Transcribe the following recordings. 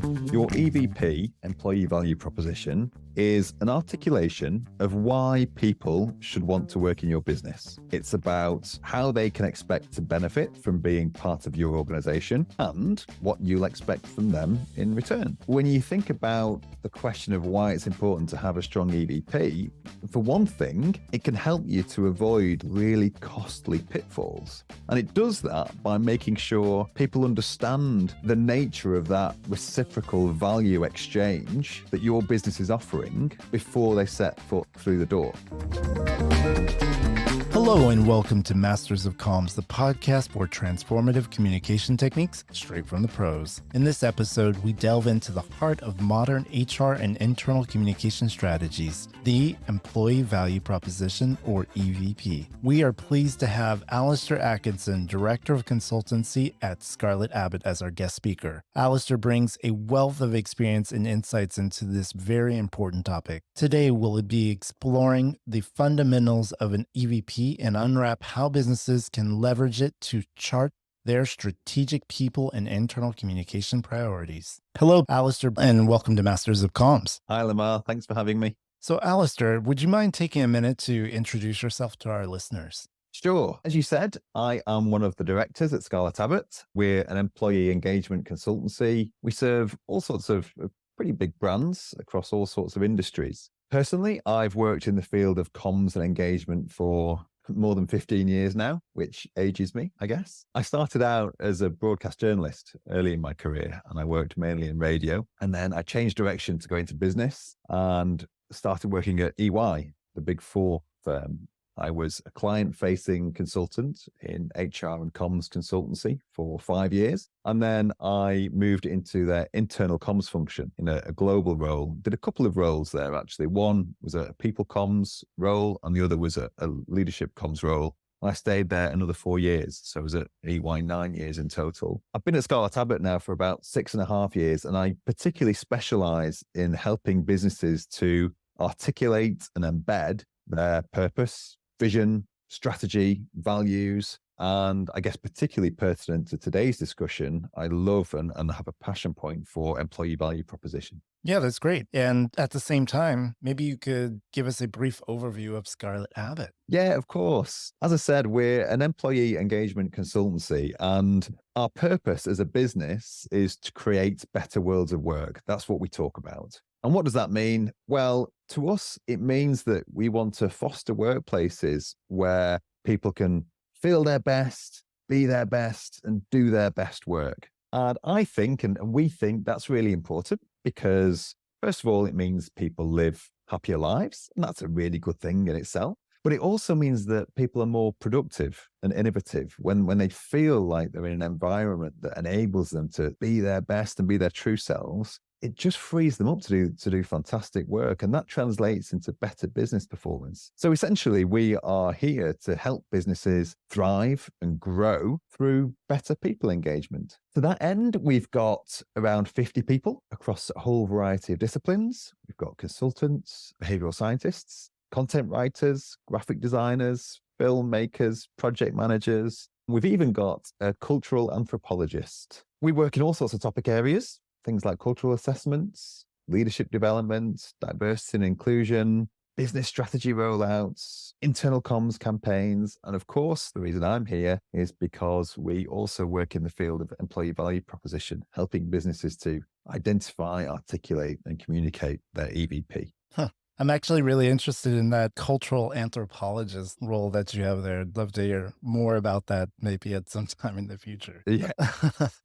Your EVP, employee value proposition, is an articulation of why people should want to work in your business. It's about how they can expect to benefit from being part of your organization and what you'll expect from them in return. When you think about the question of why it's important to have a strong EVP, for one thing, it can help you to avoid really costly pitfalls. And it does that by making sure people understand the nature of that reciprocal value exchange that your business is offering before they set foot through the door. Hello and welcome to Masters of Comms, the podcast for transformative communication techniques straight from the pros. In this episode, we delve into the heart of modern HR and internal communication strategies, the Employee Value Proposition, or EVP. We are pleased to have Alastair Atkinson, Director of Consultancy at ScarlettAbbott, as our guest speaker. Alastair brings a wealth of experience and insights into this very important topic. Today, we'll be exploring the fundamentals of an EVP and unwrap how businesses can leverage it to chart their strategic people and internal communication priorities. Hello, Alastair, and welcome to Masters of Comms. Hi, Lamar. Thanks for having me. So, Alastair, would you mind taking a minute to introduce yourself to our listeners? Sure. As you said, I am one of the directors at ScarlettAbbott. We're an employee engagement consultancy. We serve all sorts of pretty big brands across all sorts of industries. Personally, I've worked in the field of comms and engagement for more than 15 years now, which ages me, I guess. I started out as a broadcast journalist early in my career, and I worked mainly in radio. And then I changed direction to go into business and started working at EY, the Big Four firm. I was a client-facing consultant in HR and comms consultancy for 5 years. And then I moved into their internal comms function in a global role. Did a couple of roles there, actually. One was a people comms role, and the other was a leadership comms role. And I stayed there another 4 years. So I was at EY 9 years in total. I've been at ScarlettAbbott now for about 6.5 years, and I particularly specialize in helping businesses to articulate and embed their purpose, vision, strategy, values, and I guess particularly pertinent to today's discussion, I love and have a passion point for employee value proposition. Yeah, that's great. And at the same time, maybe you could give us a brief overview of ScarlettAbbott. Yeah, of course. As I said, we're an employee engagement consultancy, and our purpose as a business is to create better worlds of work. That's what we talk about. And what does that mean? Well, to us, it means that we want to foster workplaces where people can feel their best, be their best, and do their best work. And I think, and we think that's really important because, first of all, it means people live happier lives, and that's a really good thing in itself. But it also means that people are more productive and innovative when they feel like they're in an environment that enables them to be their best and be their true selves. It just frees them up to do fantastic work, and that translates into better business performance. So essentially, we are here to help businesses thrive and grow through better people engagement. To that end, we've got around 50 people across a whole variety of disciplines. We've got consultants, behavioral scientists, content writers, graphic designers, filmmakers, project managers. We've even got a cultural anthropologist. We work in all sorts of topic areas. Things like cultural assessments, leadership development, diversity and inclusion, business strategy rollouts, internal comms campaigns. And of course, the reason I'm here is because we also work in the field of employee value proposition, helping businesses to identify, articulate, and communicate their EVP. I'm actually really interested in that cultural anthropologist role that you have there. I'd love to hear more about that maybe at some time in the future. Yeah.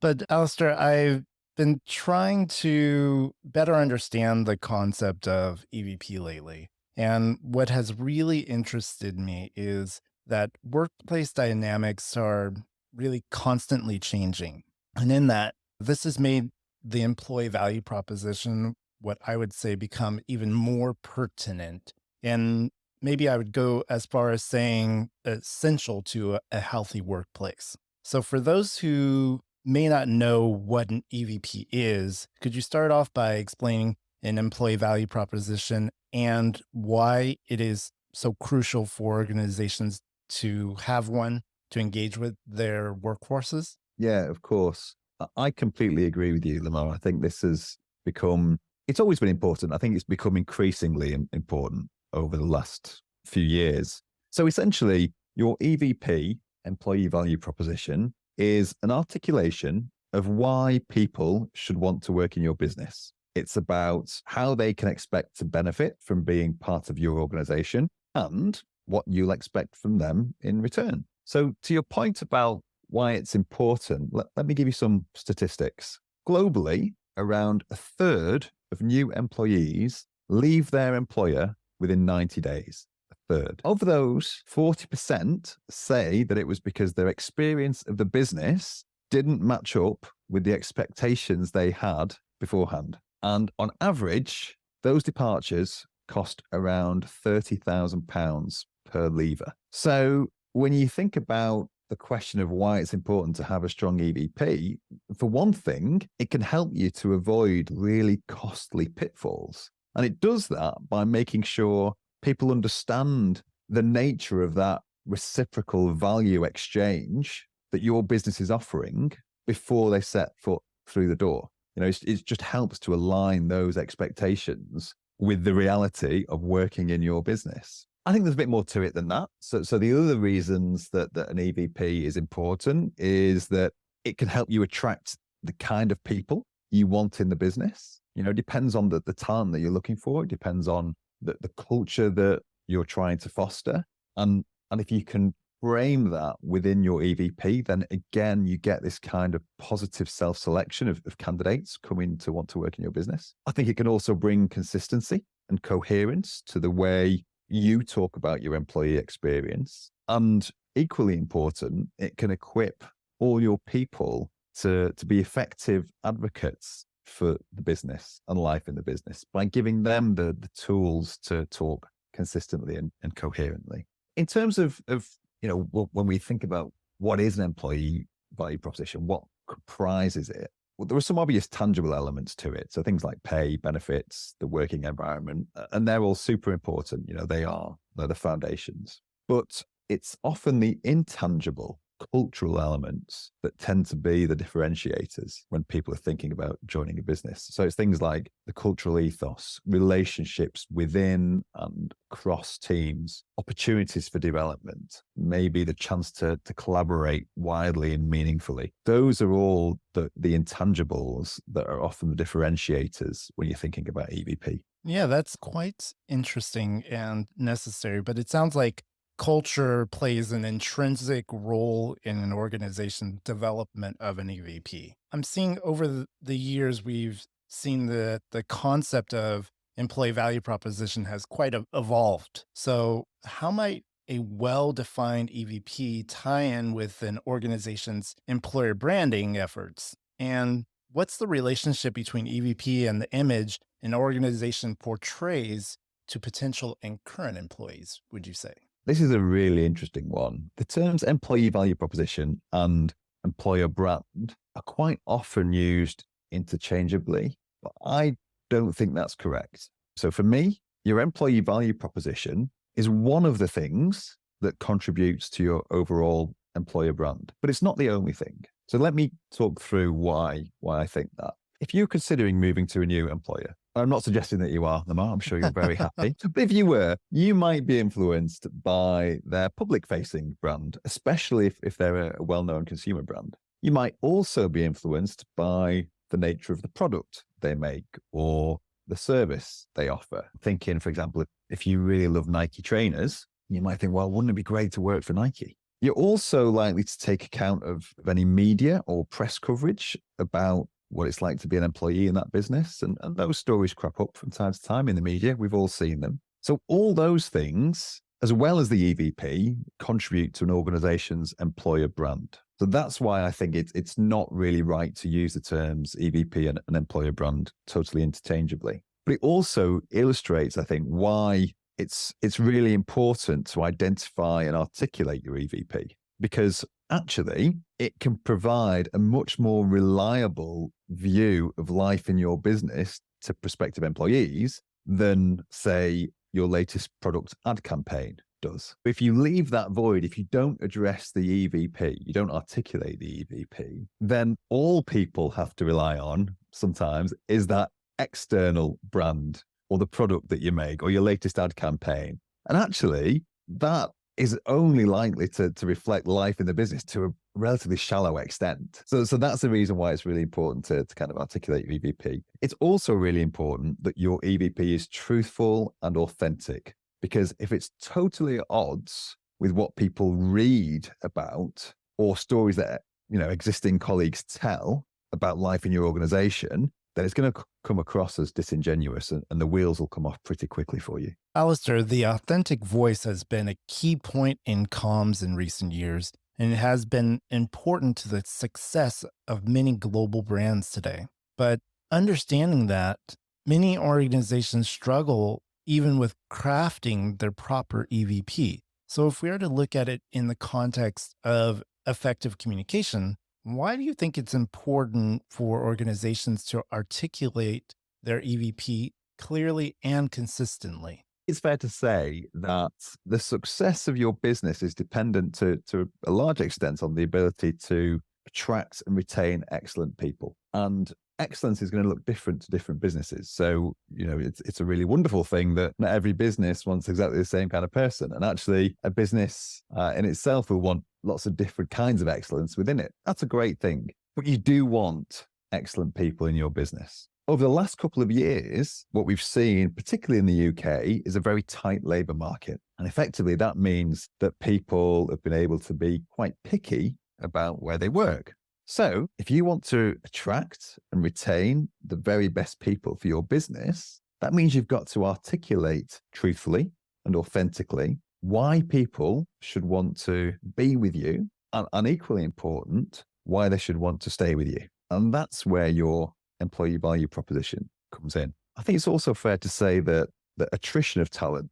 But Alastair, I've been trying to better understand the concept of EVP lately. And what has really interested me is that workplace dynamics are really constantly changing. And in that, this has made the employee value proposition, what I would say, become even more pertinent. And maybe I would go as far as saying essential to a healthy workplace. So for those who may not know what an EVP is, could you start off by explaining an employee value proposition and why it is so crucial for organizations to have one to engage with their workforces? Yeah, of course. I completely agree with you, Lamar. I think this has become, it's always been important. I think it's become increasingly important over the last few years. So essentially, your EVP, employee value proposition, is an articulation of why people should want to work in your business. It's about how they can expect to benefit from being part of your organization and what you'll expect from them in return. So to your point about why it's important, let me give you some statistics. Globally, around a third of new employees leave their employer within 90 days. A third. Of those, 40% say that it was because their experience of the business didn't match up with the expectations they had beforehand. And on average, those departures cost around £30,000 per leaver. So when you think about the question of why it's important to have a strong EVP, for one thing, it can help you to avoid really costly pitfalls. And it does that by making sure people understand the nature of that reciprocal value exchange that your business is offering before they set foot through the door. It just helps to align those expectations with the reality of working in your business. I think there's a bit more to it than that. So the other reasons that an EVP is important is that it can help you attract the kind of people you want in the business. It depends on the talent that you're looking for. It depends on the culture that you're trying to foster. And if you can frame that within your EVP, then again, you get this kind of positive self-selection of candidates coming to want to work in your business. I think it can also bring consistency and coherence to the way you talk about your employee experience. And equally important, it can equip all your people to be effective advocates for the business and life in the business by giving them the tools to talk consistently and coherently. In terms of when we think about what is an employee value proposition, what comprises it? Well, there are some obvious tangible elements to it. So things like pay, benefits, the working environment, and they're all super important. They're the foundations. But it's often the intangible cultural elements that tend to be the differentiators when people are thinking about joining a business. So it's things like the cultural ethos, relationships within and across teams, opportunities for development, maybe the chance to collaborate widely and meaningfully. Those are all the intangibles that are often the differentiators when you're thinking about EVP. Yeah, that's quite interesting and necessary, but it sounds like culture plays an intrinsic role in an organization's development of an EVP. I'm seeing over the years, we've seen the concept of employee value proposition has quite evolved. So how might a well-defined EVP tie in with an organization's employer branding efforts? And what's the relationship between EVP and the image an organization portrays to potential and current employees, would you say? This is a really interesting one. The terms employee value proposition and employer brand are quite often used interchangeably, but I don't think that's correct. So for me, your employee value proposition is one of the things that contributes to your overall employer brand, but it's not the only thing. So let me talk through why I think that. If you're considering moving to a new employer, I'm not suggesting that you are, Lamar. I'm sure you're very happy. But if you were, you might be influenced by their public-facing brand, especially if they're a well-known consumer brand. You might also be influenced by the nature of the product they make or the service they offer. Thinking, for example, if you really love Nike trainers, you might think, well, wouldn't it be great to work for Nike? You're also likely to take account of any media or press coverage about what it's like to be an employee in that business. And those stories crop up from time to time in the media. We've all seen them. So all those things, as well as the EVP, contribute to an organization's employer brand. So that's why I think it's not really right to use the terms EVP and employer brand totally interchangeably. But it also illustrates, I think, why it's really important to identify and articulate your EVP, because actually it can provide a much more reliable view of life in your business to prospective employees than, say, your latest product ad campaign. does. If you leave that void, if you don't address the EVP, you don't articulate the EVP, then all people have to rely on sometimes is that external brand or the product that you make or your latest ad campaign. And actually, that is only likely to reflect life in the business to a relatively shallow extent. So that's the reason why it's really important to kind of articulate your EVP. It's also really important that your EVP is truthful and authentic, because if it's totally at odds with what people read about or stories that existing colleagues tell about life in your organization, then it's going to come across as disingenuous and the wheels will come off pretty quickly for you. Alastair, the authentic voice has been a key point in comms in recent years, and it has been important to the success of many global brands today. But understanding that, many organizations struggle even with crafting their proper EVP. So if we are to look at it in the context of effective communication, why do you think it's important for organizations to articulate their EVP clearly and consistently? It's fair to say that the success of your business is dependent to a large extent on the ability to attract and retain excellent people. And excellence is going to look different to different businesses. So, it's a really wonderful thing that not every business wants exactly the same kind of person. And actually, a business in itself will want lots of different kinds of excellence within it. That's a great thing. But you do want excellent people in your business. Over the last couple of years, what we've seen, particularly in the UK, is a very tight labour market. And effectively, that means that people have been able to be quite picky about where they work. So if you want to attract and retain the very best people for your business, that means you've got to articulate truthfully and authentically why people should want to be with you, and equally important, why they should want to stay with you. And that's where your employee value proposition comes in. I think it's also fair to say that the attrition of talent,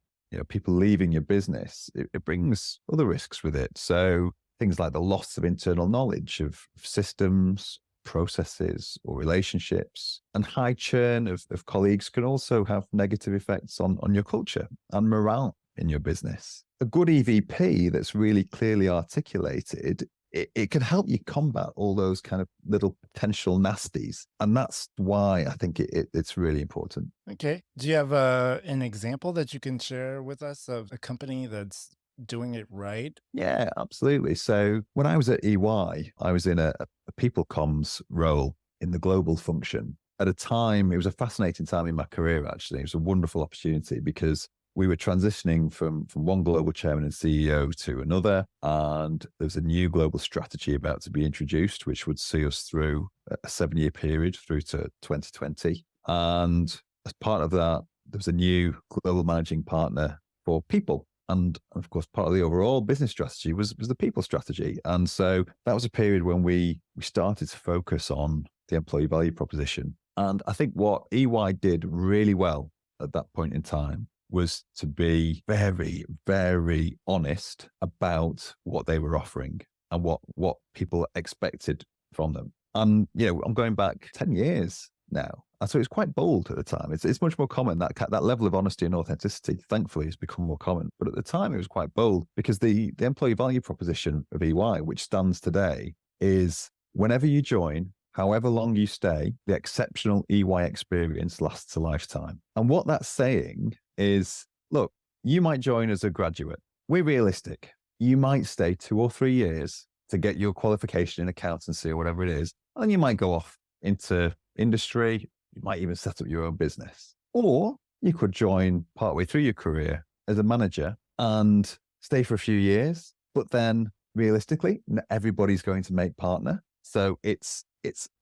people leaving your business, it brings other risks with it. So things like the loss of internal knowledge of systems, processes, or relationships, and high churn of colleagues can also have negative effects on your culture and morale in your business. A good EVP that's really clearly articulated, it can help you combat all those kind of little potential nasties. And that's why I think it's really important. Okay. Do you have an example that you can share with us of a company that's doing it right? Yeah, absolutely. So when I was at EY, I was in a people comms role in the global function. At a time, it was a fascinating time in my career, actually. It was a wonderful opportunity because we were transitioning from one global chairman and CEO to another, and there's a new global strategy about to be introduced, which would see us through a 7-year period through to 2020. And as part of that, there was a new global managing partner for people. And of course, part of the overall business strategy was the people strategy. And so that was a period when we started to focus on the employee value proposition. And I think what EY did really well at that point in time was to be very, very honest about what they were offering and what people expected from them. And, I'm going back 10 years now. And so it's quite bold at the time. It's much more common. That level of honesty and authenticity, thankfully, has become more common. But at the time, it was quite bold because the employee value proposition of EY, which stands today, is whenever you join, however long you stay, the exceptional EY experience lasts a lifetime. And what that's saying is, look, you might join as a graduate. We're realistic. You might stay 2 or 3 years to get your qualification in accountancy or whatever it is. And then you might go off into industry. You might even set up your own business. Or you could join partway through your career as a manager and stay for a few years. But then realistically, not everybody's going to make partner. So it's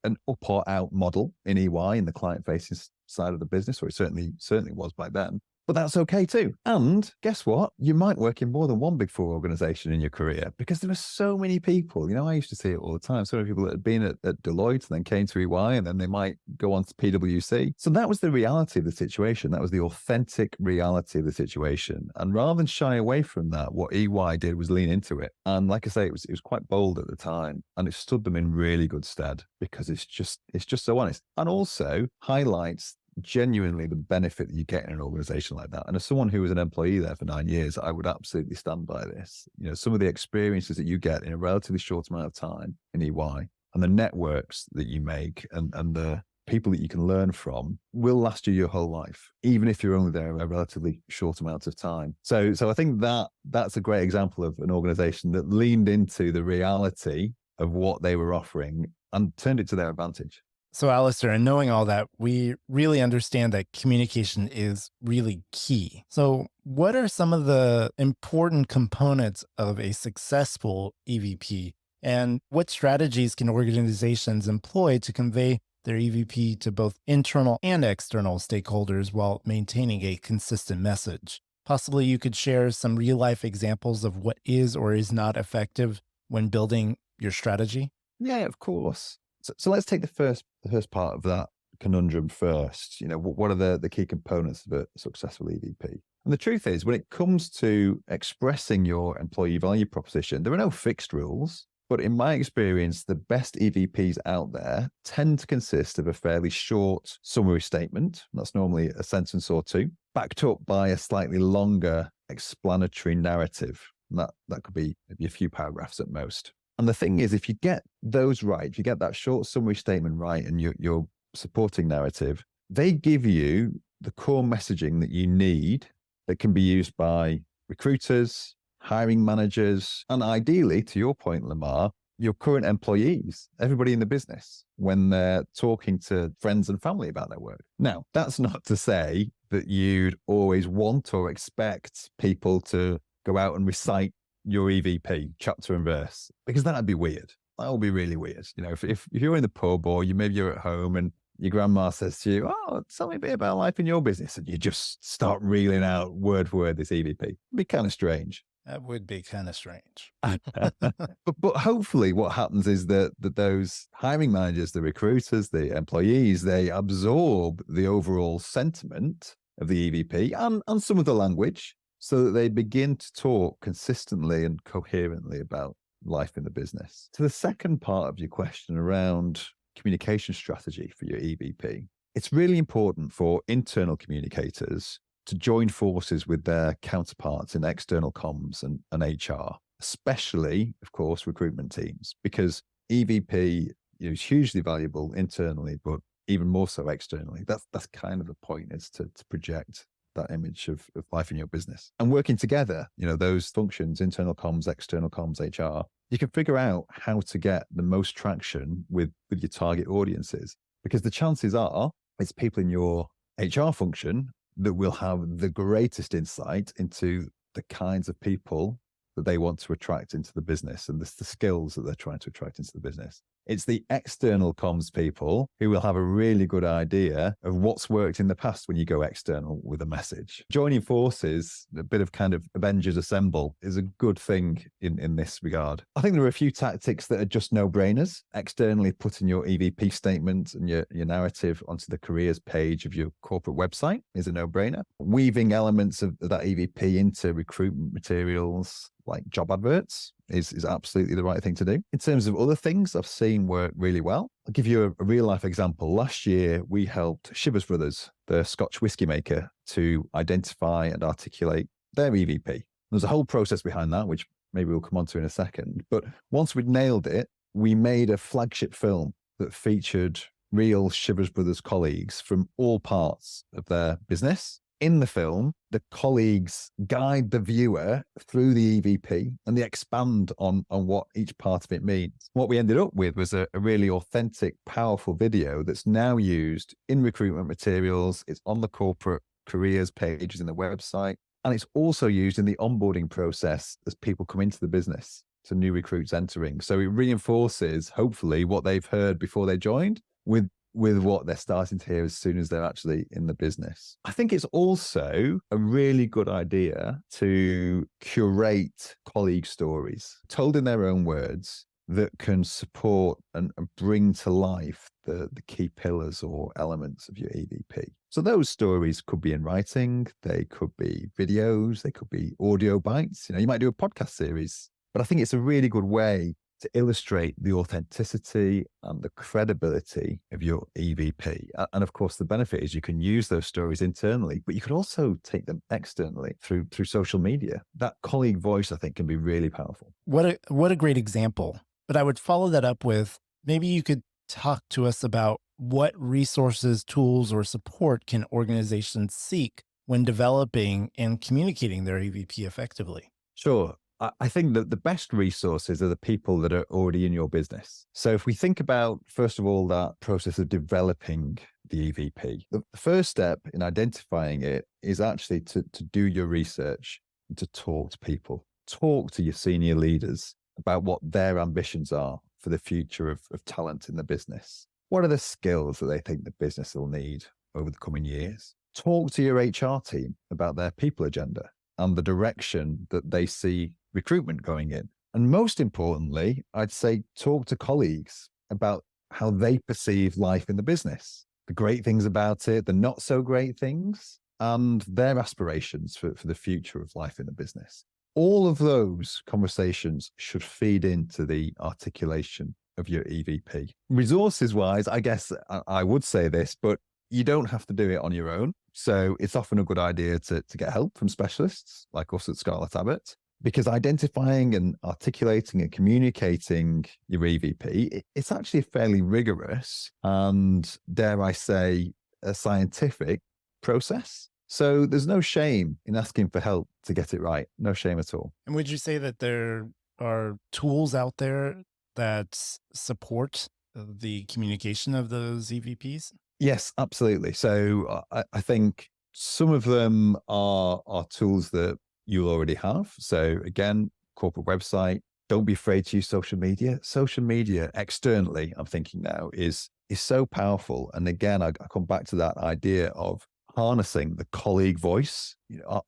an up or out model in EY in the client facing side of the business, or it certainly was back then. But that's okay too. And guess what? You might work in more than one Big Four organization in your career because there are so many people. I used to see it all the time. So many people that had been at Deloitte and then came to EY and then they might go on to PwC. So that was the reality of the situation. That was the authentic reality of the situation. And rather than shy away from that, what EY did was lean into it. And like I say, it was quite bold at the time, and it stood them in really good stead because it's just so honest, and also highlights genuinely the benefit that you get in an organization like that. And as someone who was an employee there for 9 years, I would absolutely stand by this. Some of the experiences that you get in a relatively short amount of time in EY and the networks that you make and the people that you can learn from will last you your whole life, even if you're only there a relatively short amount of time. So I think that's a great example of an organization that leaned into the reality of what they were offering and turned it to their advantage. So, Alastair, and knowing all that, we really understand that communication is really key. So, what are some of the important components of a successful EVP? And what strategies can organizations employ to convey their EVP to both internal and external stakeholders while maintaining a consistent message? Possibly you could share some real life examples of what is or is not effective when building your strategy? Yeah, of course. So let's take the first part of that conundrum first. What are the key components of a successful EVP? And the truth is, when it comes to expressing your employee value proposition, there are no fixed rules. But in my experience, the best EVPs out there tend to consist of a fairly short summary statement. That's normally a sentence or two, backed up by a slightly longer explanatory narrative. And that could be maybe a few paragraphs at most. And the thing is, if you get those right, if you get that short summary statement right and your supporting narrative, they give you the core messaging that you need that can be used by recruiters, hiring managers, and ideally, to your point, Lamar, your current employees, everybody in the business, when they're talking to friends and family about their work. Now, that's not to say that you'd always want or expect people to go out and recite your EVP chapter and verse, because that'd be weird. That would be really weird. If you're in the pub or maybe you're at home and your grandma says to you, "Oh, tell me a bit about life in your business," and you just start reeling out word for word this EVP, it'd be kind of strange. That would be kind of strange. But hopefully what happens is that those hiring managers, the recruiters, the employees, they absorb the overall sentiment of the EVP and some of the language so that they begin to talk consistently and coherently about life in the business. To the second part of your question around communication strategy for your EVP, it's really important for internal communicators to join forces with their counterparts in external comms and HR, especially, of course, recruitment teams, because EVP is hugely valuable internally, but even more so externally. That's kind of the point, is to project that image of life in your business. And working together, those functions, internal comms, external comms, HR, you can figure out how to get the most traction with your target audiences, because the chances are it's people in your HR function that will have the greatest insight into the kinds of people that they want to attract into the business and the skills that they're trying to attract into the business. It's the external comms people who will have a really good idea of what's worked in the past when you go external with a message. Joining forces, a bit of kind of Avengers Assemble, is a good thing in this regard. I think there are a few tactics that are just no-brainers. Externally, putting your EVP statement and your narrative onto the careers page of your corporate website is a no-brainer. Weaving elements of that EVP into recruitment materials like job adverts is absolutely the right thing to do. In terms of other things I've seen work really well, I'll give you a real life example. Last year, we helped Shivers Brothers, the Scotch whiskey maker, to identify and articulate their EVP. There's a whole process behind that, which maybe we'll come on to in a second. But once we'd nailed it, we made a flagship film that featured real Shivers Brothers colleagues from all parts of their business. In the film, the colleagues guide the viewer through the EVP and they expand on what each part of it means. What we ended up with was a really authentic, powerful video that's now used in recruitment materials. It's on the corporate careers pages in the website, and it's also used in the onboarding process as people come into the business, to new recruits entering. So it reinforces, hopefully, what they've heard before they joined with what they're starting to hear as soon as they're actually in the business. I think it's also a really good idea to curate colleague stories told in their own words that can support and bring to life the key pillars or elements of your EVP. So those stories could be in writing, they could be videos, they could be audio bites. You might do a podcast series, but I think it's a really good way to illustrate the authenticity and the credibility of your EVP. And of course, the benefit is you can use those stories internally, but you could also take them externally through social media. That colleague voice, I think, can be really powerful. What a great example. But I would follow that up with, maybe you could talk to us about what resources, tools, or support can organizations seek when developing and communicating their EVP effectively. Sure. I think that the best resources are the people that are already in your business. So if we think about, first of all, that process of developing the EVP, the first step in identifying it is actually to do your research and to talk to people, talk to your senior leaders about what their ambitions are for the future of talent in the business. What are the skills that they think the business will need over the coming years? Talk to your HR team about their people agenda and the direction that they see recruitment going in. And most importantly, I'd say talk to colleagues about how they perceive life in the business, the great things about it, the not so great things, and their aspirations for the future of life in the business. All of those conversations should feed into the articulation of your EVP. Resources wise, I guess I would say this, but you don't have to do it on your own. So it's often a good idea to get help from specialists like us at ScarlettAbbott, because identifying and articulating and communicating your EVP, it's actually fairly rigorous and, dare I say, a scientific process. So there's no shame in asking for help to get it right. No shame at all. And would you say that there are tools out there that support the communication of those EVPs? Yes, absolutely. So I think some of them are tools that you'll already have. So again, corporate website, don't be afraid to use social media. Social media externally, I'm thinking now, is so powerful. And again, I come back to that idea of harnessing the colleague voice,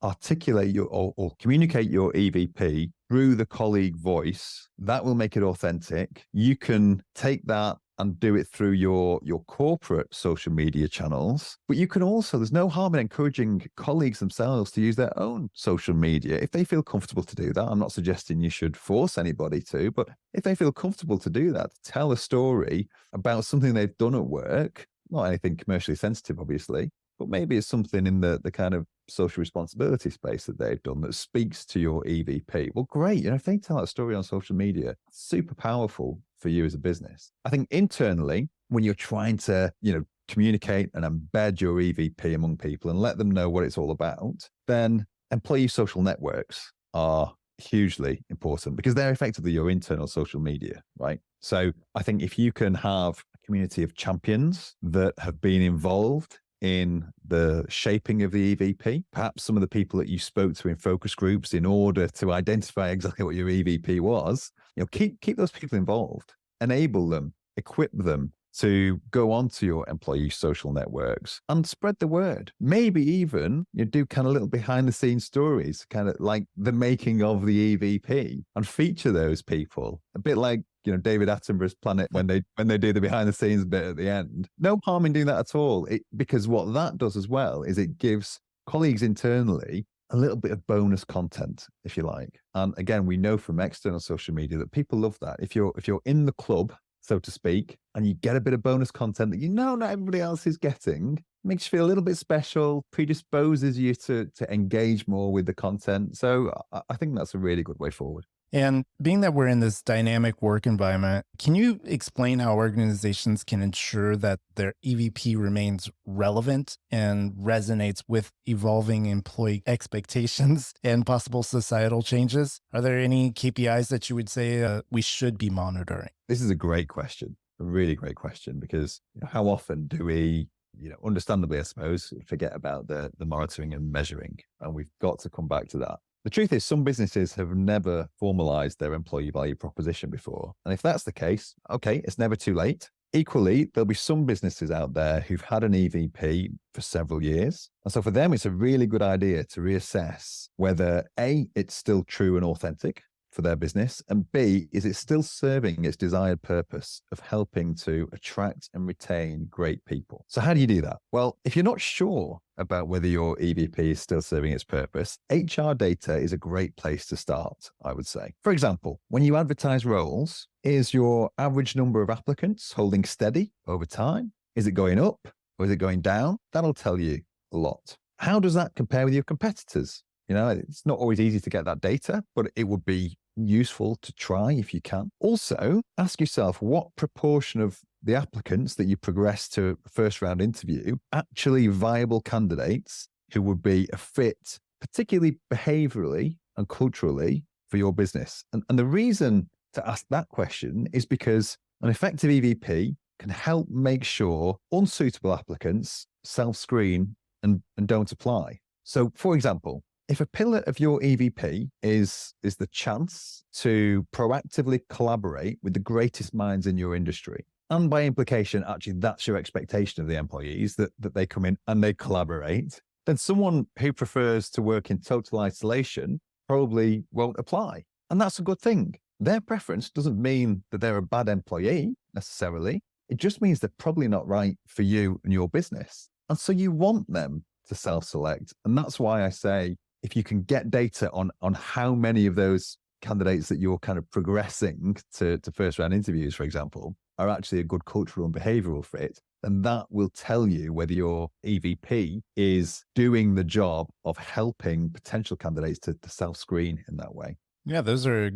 articulate your or communicate your EVP through the colleague voice. That will make it authentic. You can take that and do it through your corporate social media channels. But you can also, there's no harm in encouraging colleagues themselves to use their own social media if they feel comfortable to do that. I'm not suggesting you should force anybody to, but if they feel comfortable to do that, to tell a story about something they've done at work, not anything commercially sensitive, obviously, but maybe it's something in the kind of social responsibility space that they've done that speaks to your EVP. Well, great. If they tell that story on social media, super powerful for you as a business. I think internally, when you're trying to, communicate and embed your EVP among people and let them know what it's all about, then employee social networks are hugely important because they're effectively your internal social media, right? So I think if you can have a community of champions that have been involved in the shaping of the EVP, perhaps some of the people that you spoke to in focus groups in order to identify exactly what your EVP was, keep those people involved, enable them, equip them to go onto your employee social networks and spread the word. Maybe even you do kind of little behind the scenes stories, kind of like the making of the EVP, and feature those people a bit like David Attenborough's Planet when they do the behind the scenes bit at the end. No harm in doing that at all, because what that does as well is it gives colleagues internally a little bit of bonus content, if you like. And again, we know from external social media that people love that. If you're in the club, so to speak, and you get a bit of bonus content that not everybody else is getting, makes you feel a little bit special, predisposes you to engage more with the content. So I think that's a really good way forward. And being that we're in this dynamic work environment, can you explain how organizations can ensure that their EVP remains relevant and resonates with evolving employee expectations and possible societal changes? Are there any KPIs that you would say we should be monitoring? This is a great question, a really great question, because how often do we, understandably, I suppose, forget about the monitoring and measuring? And we've got to come back to that. The truth is, some businesses have never formalized their employee value proposition before. And if that's the case, okay, it's never too late. Equally, there'll be some businesses out there who've had an EVP for several years. And so for them, it's a really good idea to reassess whether A, it's still true and authentic for their business, and B, is it still serving its desired purpose of helping to attract and retain great people? So how do you do that? Well, if you're not sure about whether your EVP is still serving its purpose, HR data is a great place to start, I would say. For example, when you advertise roles, Is your average number of applicants holding steady over time? Is it going up or is it going down? That'll tell you a lot. How does that compare with your competitors? It's not always easy to get that data, but it would be useful to try if you can. Also, ask yourself what proportion of the applicants that you progress to a first round interview actually viable candidates who would be a fit, particularly behaviorally and culturally, for your business. And the reason to ask that question is because an effective EVP can help make sure unsuitable applicants self-screen and don't apply. So, for example, if a pillar of your EVP is the chance to proactively collaborate with the greatest minds in your industry, and by implication, actually, that's your expectation of the employees, that they come in and they collaborate, then someone who prefers to work in total isolation probably won't apply. And that's a good thing. Their preference doesn't mean that they're a bad employee necessarily. It just means they're probably not right for you and your business. And so you want them to self-select. And that's why I say, if you can get data on how many of those candidates that you're kind of progressing to first round interviews, for example, are actually a good cultural and behavioral fit, then that will tell you whether your EVP is doing the job of helping potential candidates to self-screen in that way. Yeah, those are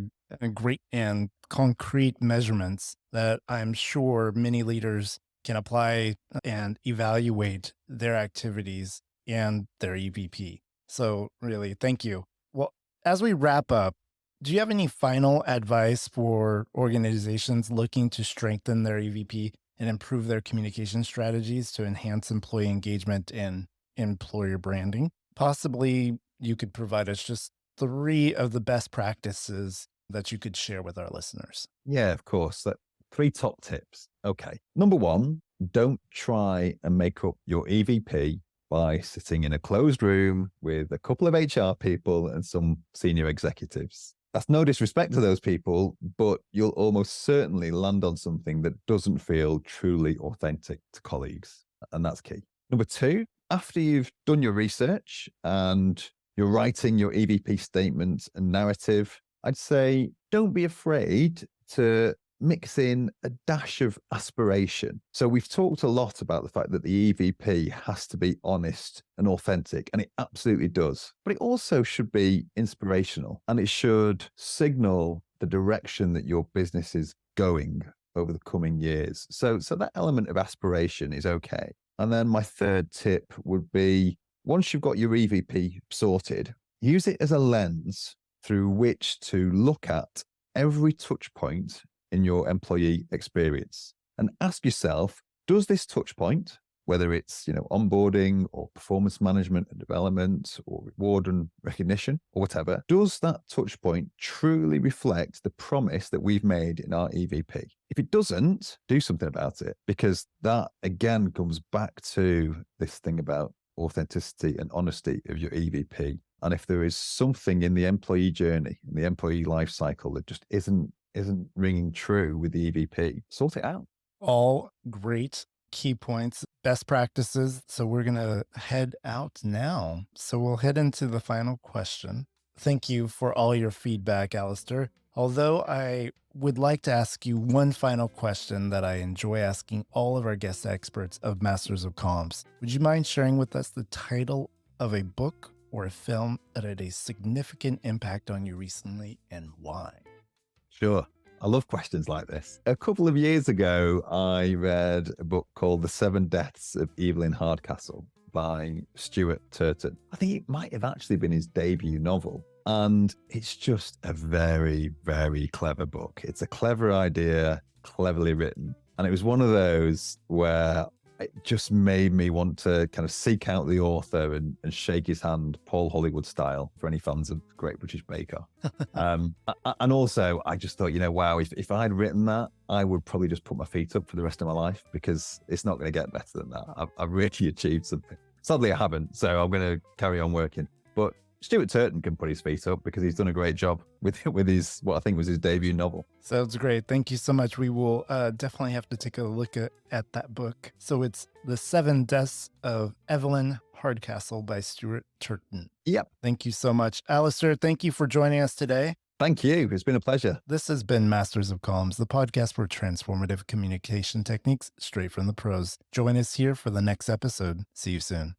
great and concrete measurements that I'm sure many leaders can apply and evaluate their activities and their EVP. So really, thank you. Well, as we wrap up, do you have any final advice for organizations looking to strengthen their EVP and improve their communication strategies to enhance employee engagement and employer branding? Possibly you could provide us just 3 of the best practices that you could share with our listeners. Yeah, of course. 3 top tips. Okay. Number 1, don't try and make up your EVP by sitting in a closed room with a couple of HR people and some senior executives. That's no disrespect to those people, but you'll almost certainly land on something that doesn't feel truly authentic to colleagues. And that's key. Number 2, after you've done your research and you're writing your EVP statement and narrative, I'd say don't be afraid to mix in a dash of aspiration. So we've talked a lot about the fact that the EVP has to be honest and authentic, and it absolutely does. But it also should be inspirational, and it should signal the direction that your business is going over the coming years. So that element of aspiration is okay. And then my third tip would be, once you've got your EVP sorted, use it as a lens through which to look at every touch point in your employee experience and ask yourself, does this touch point, whether it's onboarding or performance management and development or reward and recognition or whatever, does that touch point truly reflect the promise that we've made in our EVP? If it doesn't, do something about it, because that again comes back to this thing about authenticity and honesty of your EVP. And if there is something in the employee journey, in the employee life cycle that just isn't ringing true with the EVP, sort it out. All great key points, best practices. So we're going to head out now. So we'll head into the final question. Thank you for all your feedback, Alastair. Although I would like to ask you one final question that I enjoy asking all of our guest experts of Masters of Comms. Would you mind sharing with us the title of a book or a film that had a significant impact on you recently and why? Sure. I love questions like this. A couple of years ago, I read a book called The 7 Deaths of Evelyn Hardcastle by Stuart Turton. I think it might have actually been his debut novel. And it's just a very, very clever book. It's a clever idea, cleverly written. And it was one of those where it just made me want to kind of seek out the author and shake his hand, Paul Hollywood style, for any fans of Great British Bake Off. And also, I just thought, wow, if I had written that, I would probably just put my feet up for the rest of my life, because it's not going to get better than that. I've really achieved something. Sadly, I haven't, so I'm going to carry on working. But Stuart Turton can put his feet up because he's done a great job with his, what I think was his debut novel. Sounds great. Thank you so much. We will definitely have to take a look at that book. So it's The 7 Deaths of Evelyn Hardcastle by Stuart Turton. Yep. Thank you so much. Alastair, thank you for joining us today. Thank you. It's been a pleasure. This has been Masters of Comms, the podcast for transformative communication techniques straight from the pros. Join us here for the next episode. See you soon.